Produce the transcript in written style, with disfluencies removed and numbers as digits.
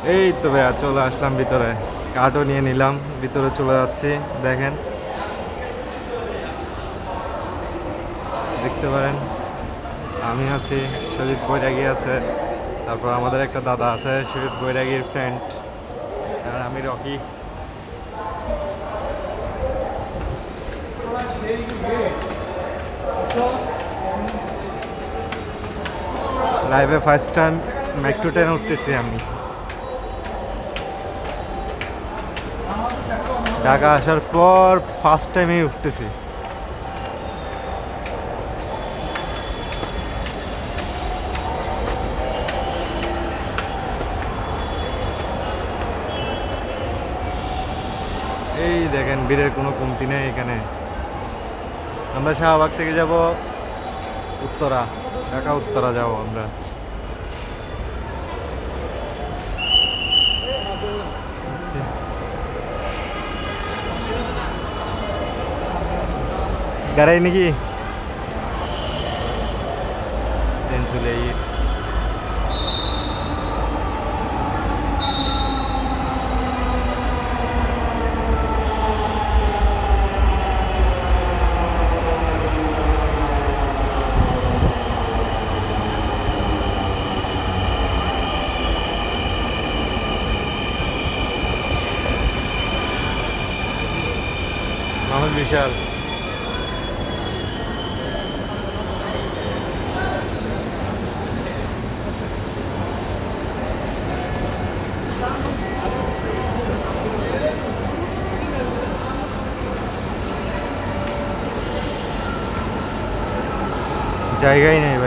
এই তো ভাইয়া চলে আসলাম ভিতরে, কার্ডও নিয়ে নিলাম, ভিতরে চলে যাচ্ছি। দেখেন, দেখতে পারেন আমি আছি, সজিত বৈরাগী আছে, তারপর আমাদের একটা দাদা আছে সজিত বৈরাগীর ফ্রেন্ড, আর আমি রকি। লাইভে ফার্স্ট টাইম মেট্রো ট্রেনে উঠতেছি আমি। ঢাকা আসার পর ফার্স্ট টাইমেই উঠতেছি। এই দেখেন ভিড়ের কোনো কমতি নেই এখানে। আমরা শাহবাগ থেকে যাব উত্তরা, ঢাকা উত্তরা যাব আমরা। আচ্ছা, গাড়ি নাকি ট্রেন চলে মানুষ বিশাল। জায়গাই নেই